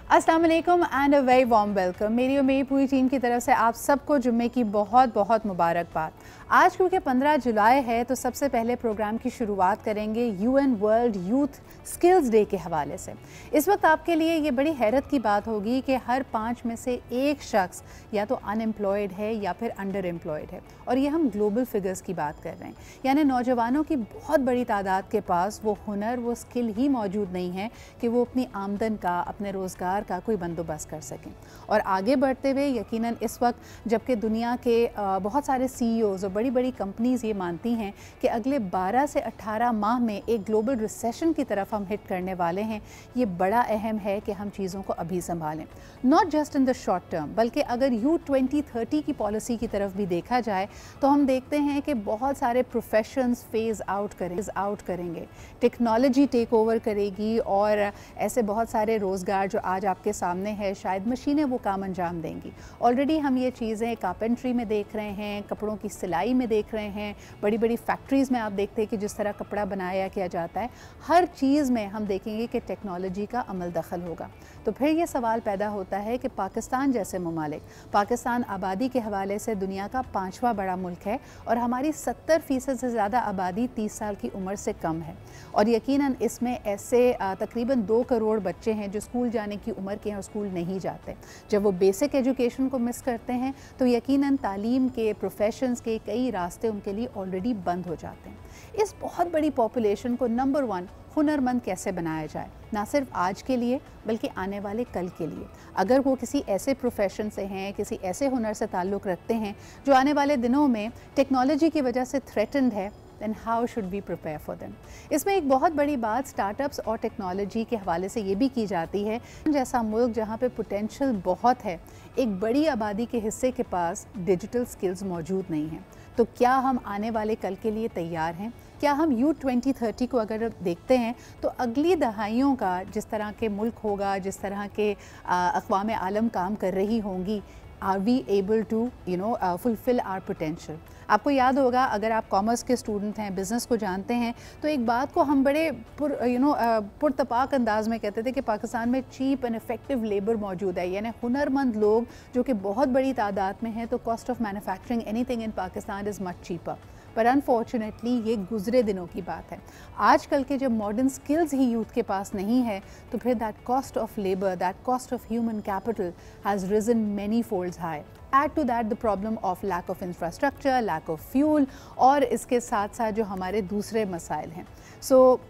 अस्सलाम वालेकुम and a very warm welcome. मेरी और मेरी पूरी टीम की तरफ से आप सबको जुम्मे की बहुत बहुत मुबारकबाद। आज क्योंकि 15 जुलाई है तो सबसे पहले प्रोग्राम की शुरुआत करेंगे UN world youth skills day के हवाले से। इस वक्त आपके लिए ये बड़ी हैरत की बात होगी कि हर 5 में से एक शख्स या तो अनएम्प्लॉयड है या फिर अंडर एम्प्लॉयड है, और ये हम ग्लोबल फिगर्स की बात कर रहे हैं। यानी नौजवानों की बहुत बड़ी तादाद के पास वो हुनर, वो स्किल ही मौजूद नहीं है कि वो अपनी आमदन का, अपने रोज़गार का कोई बंदोबस्त कर सकें। और आगे बढ़ते हुए यकीनन इस वक्त जबकि दुनिया के बहुत सारे सीईओज़ और बड़ी बड़ी कंपनीज़ ये मानती हैं कि अगले 12 से 18 माह में एक ग्लोबल रिसेशन की तरफ हम हिट करने वाले हैं, ये बड़ा अहम है कि हम चीज़ों को अभी संभालें, not just in the short term, बल्कि अगर U2030 की पॉलिसी की तरफ भी देखा जाए तो हम देखते हैं कि बहुत सारे प्रोफेशंस फेज़ आउट करेंगे, टेक्नोलॉजी टेक ओवर करेगी और ऐसे बहुत सारे रोज़गार जो आज आपके सामने है शायद मशीनें वो काम अंजाम देंगी। ऑलरेडी हम ये चीज़ें कारपेंट्री में देख रहे हैं, कपड़ों की सिलाई में देख रहे हैं, बड़ी बड़ी फैक्ट्रीज़ में आप देखते हैं कि जिस तरह कपड़ा बनाया किया जाता है, हर चीज़ में हम देखेंगे कि टेक्नोलॉजी का अमल दखल होगा। तो फिर ये सवाल पैदा होता है कि पाकिस्तान जैसे ममालिक, पाकिस्तान आबादी के हवाले से दुनिया का 5वां बड़ा मुल्क है और हमारी 70% से ज़्यादा आबादी 30 साल की उम्र से कम है, और यकीनन इसमें ऐसे तकरीबन 2 करोड़ बच्चे हैं जो स्कूल जाने की उम्र के हैं और स्कूल नहीं जाते। जब वो बेसिक एजुकेशन को मिस करते हैं तो यकीनन तालीम के, प्रोफेशंस के कई रास्ते उनके लिए ऑलरेडी बंद हो जाते हैं। इस बहुत बड़ी पॉपुलेशन को नंबर 1 हुनरमंद कैसे बनाया जाए, ना सिर्फ आज के लिए बल्कि आने वाले कल के लिए। अगर वो किसी ऐसे प्रोफेशन से हैं, किसी ऐसे हुनर से ताल्लुक़ रखते हैं जो आने वाले दिनों में टेक्नोलॉजी की वजह से थ्रेटन्ड है, then how should we prepare for them? इसमें एक बहुत बड़ी बात स्टार्टअप्स और टेक्नोलॉजी के हवाले से ये भी की जाती है, जैसा मुल्क जहाँ पे पोटेंशियल बहुत है, एक बड़ी आबादी के हिस्से के पास डिजिटल स्किल्स मौजूद नहीं हैं। तो क्या हम आने वाले कल के लिए तैयार हैं? क्या हम U2030 को अगर देखते हैं तो अगली दहाइयों का जिस तरह के मुल्क होगा, जिस तरह के अक़वाम आलम काम कर रही होंगी, are we able to fulfil our potential? आपको याद होगा, अगर आप कॉमर्स के स्टूडेंट हैं, बिज़नेस को जानते हैं, तो एक बात को हम बड़े पुरतपाक अंदाज में कहते थे कि पाकिस्तान में चीप एंड इफ़ेक्टिव लेबर मौजूद है, यानी हुनरमंद लोग जो कि बहुत बड़ी तादाद में हैं, तो cost of manufacturing anything in Pakistan is much cheaper. पर अनफॉर्चुनेटली ये गुज़रे दिनों की बात है। आजकल के जब मॉडर्न स्किल्स ही यूथ के पास नहीं है तो फिर that cost of labour, that cost of human capital has risen many folds high. Add to that the problem of lack of infrastructure, lack of fuel, और इसके साथ साथ जो हमारे दूसरे मसाइल हैं।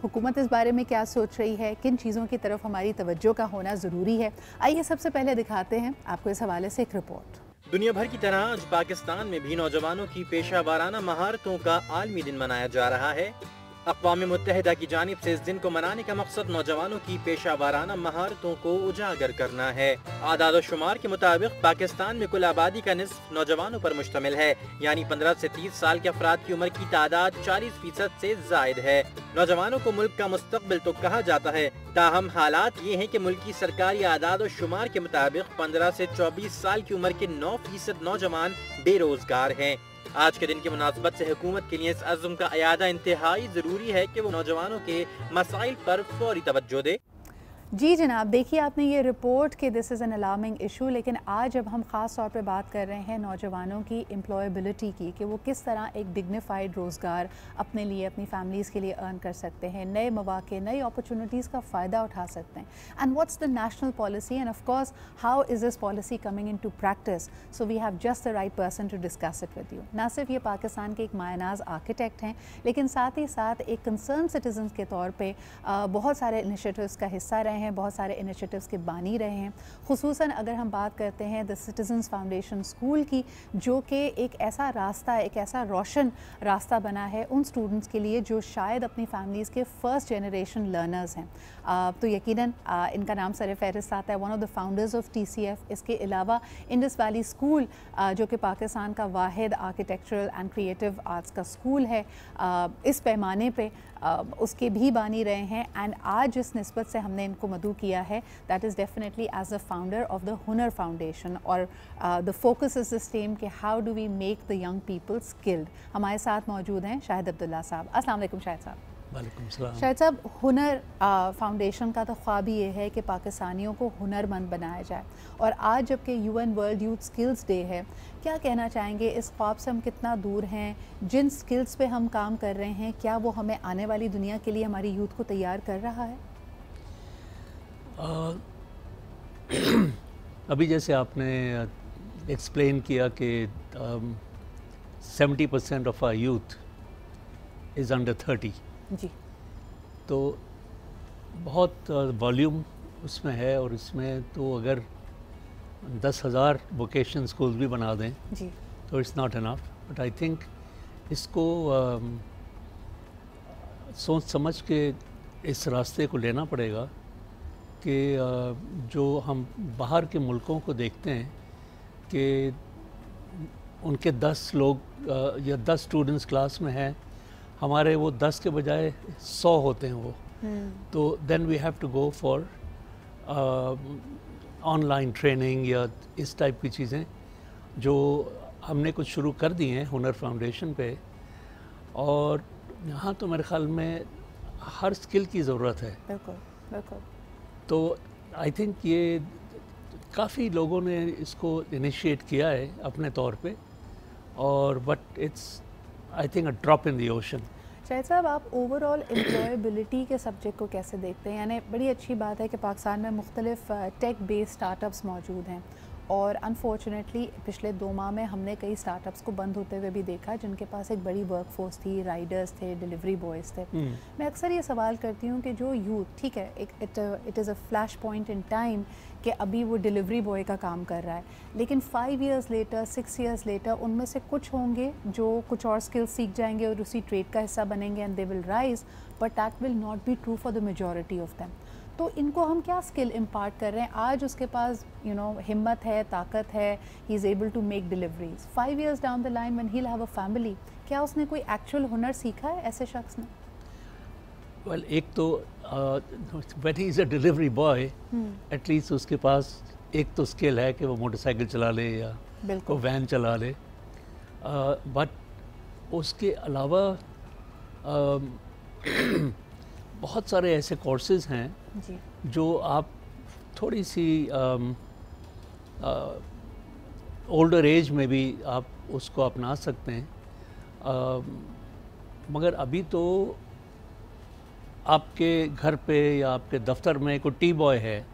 हुकूमत इस बारे में क्या सोच रही है, किन चीज़ों की तरफ हमारी तवज्जो का होना ज़रूरी है, आइए सबसे पहले दिखाते हैं आपको इस हवाले से एक रिपोर्ट। दुनिया भर की तरह आज पाकिस्तान में भी नौजवानों की पेशा वाराना महारतों का आलमी दिन मनाया जा रहा है। अक़वाम मुत्तहिदा की जानिब से इस दिन को मनाने का मकसद नौजवानों की पेशा वाराना महारतों को उजागर करना है। आदाद व शुमार के मुताबिक पाकिस्तान में कुल आबादी का निस्फ नौजवानों पर मुश्तमिल है, यानी 15 से 30 साल के अफराद की उम्र की तादाद 40% से जायद है। नौजवानों को मुल्क का मुस्तकबिल तो कहा जाता है, ताहम हालात ये हैं कि मुल्क की सरकारी आदाद व शुमार के मुताबिक 15 से 24 साल की उम्र के 9% नौजवान बेरोजगार हैं। आज के दिन की मुनासबत से हुकूमत के लिए इस अज़्म का अयादा इंतहाई ज़रूरी है कि वो नौजवानों के मसाइल पर फौरी तवज्जो दे। जी जनाब, देखिए आपने ये रिपोर्ट कि this is an alarming issue, लेकिन आज जब हम ख़ास तौर पे बात कर रहे हैं नौजवानों की एम्प्लॉयबिलिटी की, कि वो किस तरह एक डिग्निफाइड रोज़गार अपने लिए, अपनी फैमिलीज़ के लिए अर्न कर सकते हैं, नए मौक़े, नई अपॉर्चुनिटीज़ का फ़ायदा उठा सकते हैं, and what's the national policy and of course how is this policy coming into practice. So we have just the right person to discuss it with you. ना सिर्फ ये पाकिस्तान के एक मायनाज़ आर्किटेक्ट हैं, लेकिन साथ ही साथ एक कंसर्न सिटीज़न के तौर पर बहुत सारे इनिशिएटिव्स का हिस्सा रहे हैं, बहुत सारे इनिशिएटिव्स के बानी रहे हैं। खुसूसन अगर हम बात करते हैं द सिटीजन्स फाउंडेशन स्कूल की, जो कि एक ऐसा रास्ता, एक ऐसा रोशन रास्ता बना है उन स्टूडेंट्स के लिए जो शायद अपनी फैमिलीज़ के फर्स्ट जनरेशन लर्नर्स हैं। तो यकीनन इनका नाम सर फहरिस्त आता है, one of the founders of TCF। इसके अलावा इंडस वैली स्कूल जो कि पाकिस्तान का वाहिद आर्किटेक्चरल एंड क्रिएटिव आर्ट्स का स्कूल है, इस पैमाने पे उसके भी बानी रहे हैं। एंड आज जिस निस्बत से हमने इनको मदू किया है, that is definitely as the founder of the Hunar foundation, और the focus is the same कि how do we make the young people skilled. हमारे साथ मौजूद हैं शाहिद अब्दुल्ला साहब। अस्सलाम वालेकुम शाहिद साहब। वालेकुम सलाम। शाहिद साहब, हुनर फाउंडेशन का तो ख्वाब ये है कि पाकिस्तानियों को हुनरमंद बनाया जाए, और आज जबकि UN world youth skills day है, क्या कहना चाहेंगे, इस ख्वाब से हम कितना दूर हैं? जिन स्किल्स पे हम काम कर रहे हैं, क्या वो हमें आने वाली दुनिया के लिए हमारी यूथ को तैयार कर रहा है? अभी जैसे आपने एक्सप्लेन किया कि 70% of our youth is under 30, जी, तो बहुत वॉल्यूम उसमें है, और इसमें तो अगर 10,000 वोकेशन स्कूल्स भी बना दें जी, तो it's not enough. But I think इसको सोच समझ के इस रास्ते को लेना पड़ेगा कि जो हम बाहर के मुल्कों को देखते हैं कि उनके 10 लोग या 10 स्टूडेंट्स क्लास में हैं, हमारे वो 10 के बजाय 100 होते हैं वो। तो then we have to go for online training या इस टाइप की चीज़ें जो हमने कुछ शुरू कर दी हैं हुनर फाउंडेशन पे। और यहाँ तो मेरे ख्याल में हर स्किल की ज़रूरत है। बिल्कुल बिल्कुल। तो आई थिंक ये काफ़ी लोगों ने इसको इनिशिएट किया है अपने तौर पे, और but it's I think a drop in the ocean. Shahid साहब, आप ओवरऑल एम्प्लॉयबिलिटी के सब्जेक्ट को कैसे देखते हैं? यानी बड़ी अच्छी बात है कि पाकिस्तान में मुख्तलिफ टेक बेस्ड स्टार्टअप्स मौजूद हैं, और अनफॉर्चुनेटली पिछले 2 माह में हमने कई स्टार्टअप्स को बंद होते हुए भी देखा जिनके पास एक बड़ी वर्क फोर्स थी, राइडर्स थे, डिलीवरी बॉयज़ थे। मैं अक्सर ये सवाल करती हूँ कि जो यूथ, ठीक है, it is a flash point in time कि अभी वो डिलीवरी बॉय का काम कर रहा है, लेकिन 5 years लेटर, 6 years लेटर उनमें से कुछ होंगे जो कुछ और स्किल्स सीख जाएंगे और उसी ट्रेड का हिस्सा बनेंगे, and they will rise, but that will not be true for the majority of them. तो इनको हम क्या स्किल इम्पार्ट कर रहे हैं? आज उसके पास हिम्मत है, ताकत है, he is able to make deliveries. 5 years down the line when he will have a family, क्या उसने कोई एक्चुअल हुनर सीखा है ऐसे शख्स ने? वेल, एक तो when he is a delivery boy, at least उसके पास एक तो स्किल है कि वो मोटरसाइकिल चला ले या वो वैन चला ले। बट उसके अलावा बहुत सारे ऐसे कोर्सेज हैं जी, जो आप थोड़ी सी ओल्डर एज में भी आप उसको अपना सकते हैं। मगर अभी तो आपके घर पे या आपके दफ्तर में कोई टी बॉय है,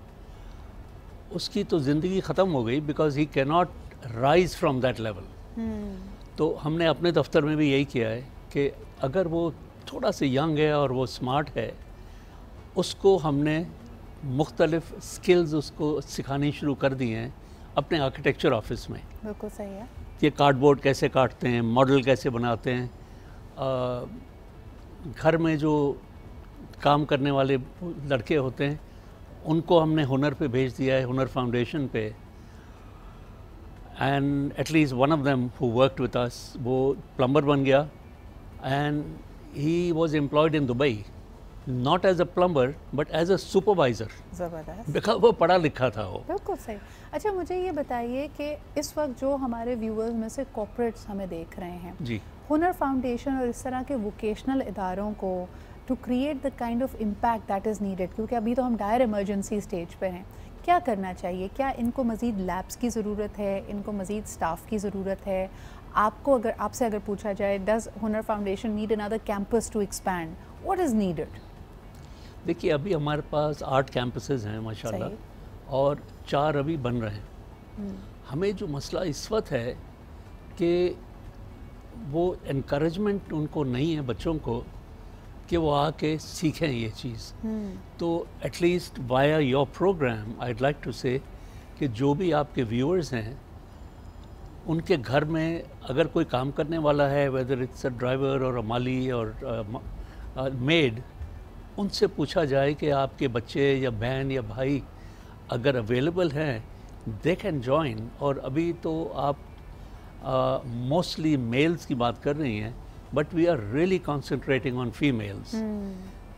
उसकी तो ज़िंदगी ख़त्म हो गई, because he can not rise from that level. तो हमने अपने दफ्तर में भी यही किया है कि अगर वो थोड़ा सा यंग है और वो स्मार्ट है, उसको हमने मुख्तलिफ स्किल्स उसको सिखानी शुरू कर दी हैं अपने आर्किटेक्चर ऑफिस में। बिल्कुल सही है। कि कार्डबोर्ड कैसे काटते हैं, मॉडल कैसे बनाते हैं, घर में जो काम करने वाले लड़के होते हैं उनको हमने हुनर पे भेज दिया है, हुनर फाउंडेशन पे। And at least one of them who worked with us, वो प्लम्बर बन गया, and he was employed in Dubai, not as a plumber but as a supervisor. ज़बरदस्त। बिकॉज वो पढ़ा लिखा था वो। बिल्कुल सही। अच्छा, मुझे ये बताइए कि इस वक्त जो हमारे व्यूअर्स में से कॉर्पोरेट्स हमें देख रहे हैं, जी, हुनर फाउंडेशन और इस तरह के वोकेशनल इदारों को to create the kind of impact that is needed, क्योंकि अभी तो हम डायर इमरजेंसी स्टेज पर हैं, क्या करना चाहिए? क्या इनको मज़ीद लैब्स की ज़रूरत है? इनको मज़ीद स्टाफ की ज़रूरत है? आपसे अगर पूछा जाए, does Hunar foundation need another campus to expand? What is needed? देखिए, अभी हमारे पास 8 कैंपसेस हैं माशाल्लाह, और 4 अभी बन रहे हैं। हमें जो मसला इस वक्त है कि वो इनकरेजमेंट उनको नहीं है बच्चों को कि वो आके सीखें ये चीज़। तो at least via your program I like to say कि जो भी आपके व्यूअर्स हैं उनके घर में अगर कोई काम करने वाला है, वेदर इट्स अ ड्राइवर और अ माली और मेड, उनसे पूछा जाए कि आपके बच्चे या बहन या भाई अगर अवेलेबल हैं, दे कैन जॉइन। और अभी तो आप मोस्टली मेल्स की बात कर रही हैं, but we are really concentrating on females.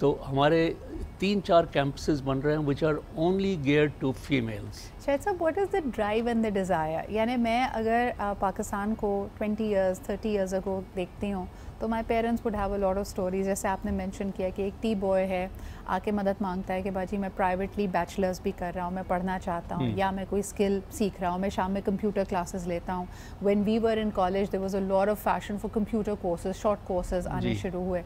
तो हमारे 3-4 कैंपसेस बन रहे हैं which are only geared to females. शायद साहब, what is the drive and the desire? यानी मैं अगर पाकिस्तान को 20 years 30 years अगो देखती हूँ, تو my parents would have a lot of stories. جیسے آپ نے مینشن کیا کہ ایک ٹی بوائے ہے آ کے مدد مانگتا ہے کہ باجی میں پرائیویٹلی بیچلرز بھی کر رہا ہوں, میں پڑھنا چاہتا ہوں, یا میں کوئی اسکل سیکھ رہا ہوں, میں شام میں کمپیوٹر کلاسز لیتا ہوں. When we were in college there was a lot of fashion for computer courses, short courses آنے شروع ہوئے.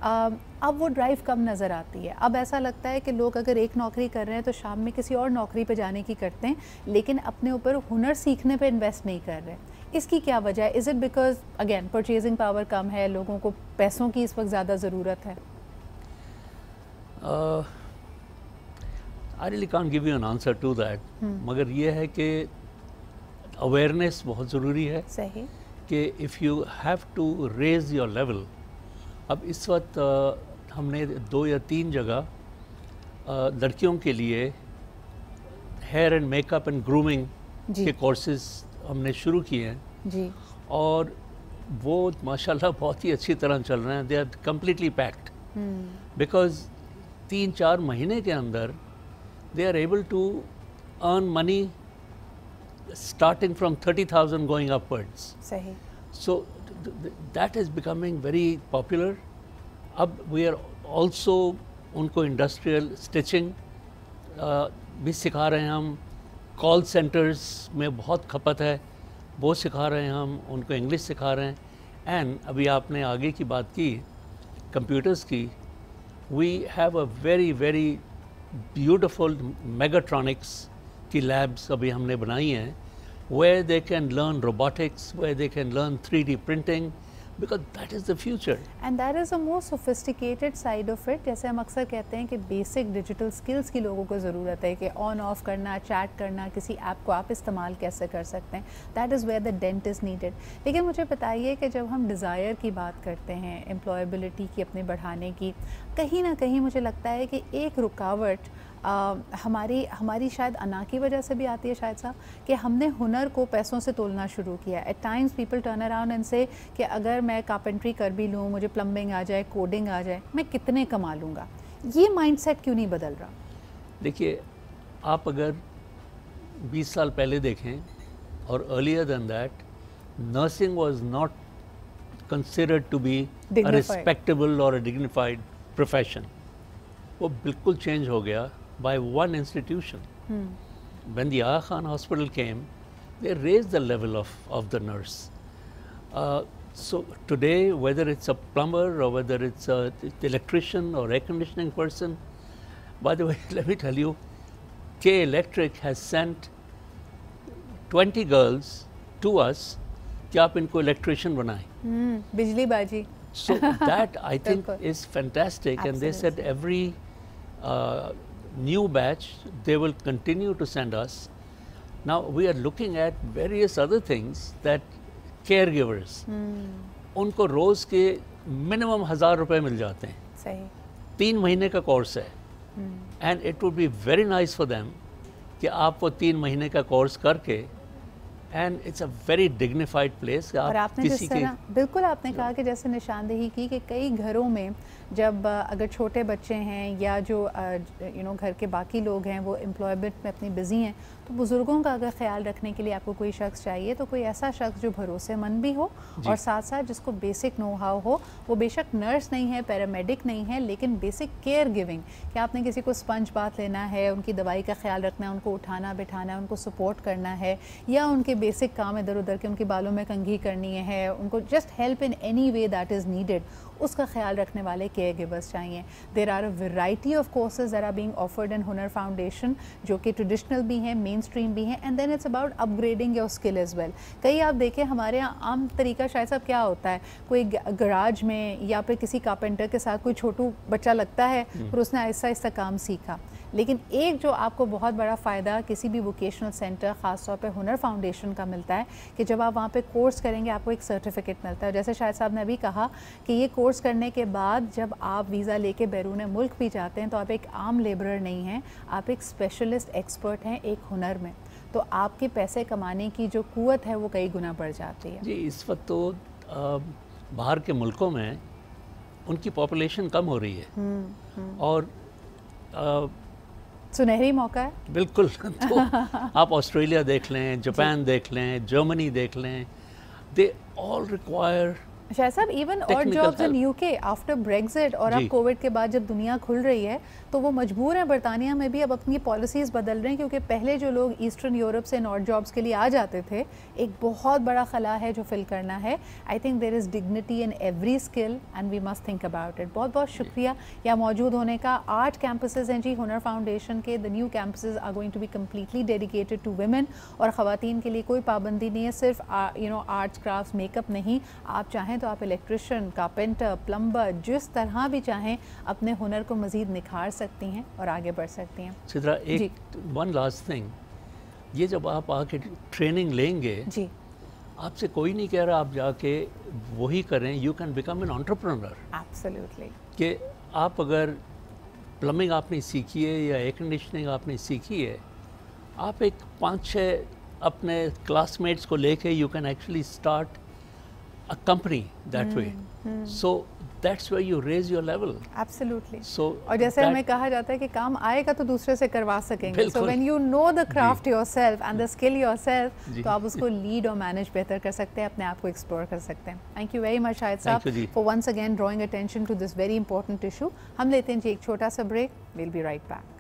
اب وہ ڈرائیو کم نظر آتی ہے. اب ایسا لگتا ہے کہ لوگ اگر ایک نوکری کر رہے ہیں تو شام میں کسی اور نوکری پہ جانے کی کرتے ہیں, لیکن اپنے اوپر ہنر سیکھنے پہ انویسٹ نہیں کر رہے. اس کی کیا وجہ ہے؟ Is it because again purchasing power کم ہے, لوگوں کو پیسوں کی اس وقت زیادہ ضرورت ہے؟ I really can't give you an answer to that. مگر یہ ہے کہ اویئرنیس بہت ضروری ہے. صحیح. کہ if you have to raise your level. اب اس وقت ہم نے 2 یا 3 جگہ لڑکیوں کے لیے here and make up and grooming کے کورسز ہم نے شروع کیے ہیں جی, اور وہ ماشاءاللہ بہت ہی اچھی طرح چل رہے ہیں. They are completely packed because 3-4 مہینے کے اندر they are able to earn money starting from 30,000 going upwards. صحیح. So that is becoming very popular. اب we are also ان کو انڈسٹریل اسٹچنگ بھی سکھا رہے ہیں ہم. کال سینٹرز میں بہت کھپت ہے, وہ سکھا رہے ہیں ہم ان کو, انگلش سکھا رہے ہیں. اینڈ ابھی آپ نے آگے کی بات کی کمپیوٹرز کی, we have a very very beautiful mechatronics کی لیبس ابھی ہم نے بنائی ہیں, where they can learn robotics, where they can learn 3D printing, because that is the future. And that is a more sophisticated side of it. جیسے ہم اکثر کہتے ہیں کہ بیسک ڈیجیٹل سکلز کی لوگوں کو ضرورت ہے, کہ آن آف کرنا, چیٹ کرنا, کسی ایپ کو آپ استعمال کیسے کر سکتے ہیں. That is where the dent is needed. لیکن مجھے بتائیے کہ جب ہم ڈیزائر کی بات کرتے ہیں, امپلائیبلٹی کی اپنے بڑھانے کی, کہیں نہ کہیں مجھے لگتا ہے کہ ایک رکاوٹ ہماری شاید انا کی وجہ سے بھی آتی ہے شاید صاحب, کہ ہم نے ہنر کو پیسوں سے تولنا شروع کیا. At times people turn around and say کہ اگر میں کارپینٹری کر بھی لوں, مجھے پلمبنگ آ جائے, کوڈنگ آ جائے, میں کتنے کما لوں گا. یہ مائنڈ سیٹ کیوں نہیں بدل رہا؟ دیکھیے, آپ اگر 20 سال پہلے دیکھیں اور earlier than that, nursing was not considered to be a respectable or a dignified profession. وہ بالکل چینج ہو گیا by one institution. When the Aga Khan Hospital came, they raised the level of the nurse. So today, whether it's a plumber or whether it's an electrician or air conditioning person, by the way, let me tell you, K Electric has sent 20 girls to us کہ آپ ان کو electrician بنائیں. بجلی باجی. So that I think is fantastic. And they said every new batch they will continue to send us. Now we are looking at various other things that caregivers, ان کو روز کے minimum 1,000 روپے مل جاتے ہیں. صحیح. 3 مہینے کا کورس ہے. And it would be very nice for them کہ آپ وہ 3 مہینے کا کورس کر کے, and it's a very dignified place. اور آپ نے جس طرح بالکل آپ نے کہا کہ جیسے نشاندہی کی کہ کئی گھروں میں جب اگر چھوٹے بچے ہیں یا جو گھر کے باقی لوگ ہیں وہ امپلائمنٹ میں اپنی بزی ہیں, تو بزرگوں کا اگر خیال رکھنے کے لیے آپ کو کوئی شخص چاہیے تو کوئی ایسا شخص جو بھروسے مند بھی ہو اور ساتھ ساتھ جس کو بیسک نو ہاؤ ہو. وہ بے شک نرس نہیں ہے, پیرامیڈک نہیں ہے, لیکن بیسک کیئر گیونگ, کہ آپ نے کسی کو اسپنج بات لینا ہے, ان کی دوائی کا خیال رکھنا ہے, ان کو اٹھانا بٹھانا ہے, ان کو سپورٹ کرنا ہے, یا ان کے بیسک کام ادھر ادھر کے, ان کے بالوں میں کنگھی کرنی ہے, ان کو just help in any way that is needed, اس کا خیال رکھنے والے کیئر گیورس چاہیے. There are a variety of courses that are being offered in Hunar foundation, جو کہ ٹریڈیشنل بھی ہیں, مین اسٹریم بھی ہیں, and then it's about upgrading your skill as well. کئی آپ دیکھیں ہمارے یہاں عام طریقہ شاید صاحب کیا ہوتا ہے, کوئی گراج میں یا پھر کسی کارپینٹر کے ساتھ کوئی چھوٹو بچہ لگتا ہے, پھر اس نے آہستہ آہستہ کام سیکھا. لیکن ایک جو آپ کو بہت بڑا فائدہ کسی بھی ووکیشنل سینٹر, خاص طور پہ ہنر فاؤنڈیشن کا ملتا ہے, کہ جب آپ وہاں پہ کورس کریں گے آپ کو ایک سرٹیفکیٹ ملتا ہے. جیسے شاہد صاحب نے ابھی کہا کہ یہ کورس کرنے کے بعد جب آپ ویزا لے کے بیرون ملک بھی جاتے ہیں تو آپ ایک عام لیبرر نہیں ہیں, آپ ایک اسپیشلسٹ ایکسپرٹ ہیں ایک ہنر میں, تو آپ کے پیسے کمانے کی جو قوت ہے وہ کئی گنا بڑھ جاتی ہے. جی, اس وقت تو باہر کے ملکوں میں ان کی پاپولیشن کم ہو رہی ہے اور سنہری موقع ہے. بالکل. تو آپ آسٹریلیا دیکھ لیں, جاپان دیکھ لیں, جرمنی دیکھ لیں, دے آل ریکوائر शायद साहब इवन और jobs in UK after Brexit और अब कोविड के बाद जब दुनिया खुल रही है तो वो मजबूर हैं, बरतानिया में भी अब अपनी पॉलिसीज़ बदल रहे हैं, क्योंकि पहले जो लोग ईस्टर्न यूरोप से नॉर्थ जॉब्स के लिए आ जाते थे, एक बहुत बड़ा खला है जो फिल करना है. I think there is dignity in every skill and we must think about it. बहुत बहुत शुक्रिया यहाँ मौजूद होने का. 8 कैंपसेस हैं जी हुनर फाउंडेशन के. The new campuses are going to be completely dedicated to women, और ख़वातीन के लिए कोई पाबंदी नहीं है, सिर्फ आर्ट्स क्राफ्ट्स मेकअप नहीं, आप चाहें तो आप इलेक्ट्रिशियन, कारपेंटर, प्लम्बर, जिस तरह भी चाहें अपने हुनर को मज़ीद निखार सकती हैं और आगे बढ़ सकती हैं. चित्रा, एक वन लास्ट थिंग, ये जब आप आके ट्रेनिंग लेंगे जी, आपसे कोई नहीं कह रहा आप जाके वही करें. You can become an entrepreneur. Absolutely. कि आप अगर प्लम्बिंग आपने सीखी है या एयर कंडीशनिंग आपने सीखी है, आप एक 5-6 अपने क्लासमेट्स को लेके you can actually start a company that way. So that's where you raise your level. Absolutely. So और जैसे हमें कहा जाता है कि काम आएगा तो दूसरे से करवा सकेंगे. So when you know the craft yourself and the skill yourself, तो आप उसको लीड और मैनेज बेहतर कर सकते हैं, अपने आप को एक्सप्लोर कर सकते हैं. Thank you very much Shahid साहब for once again drawing attention to this very important issue. हम लेते हैं जी एक छोटा सा break. We'll be right back.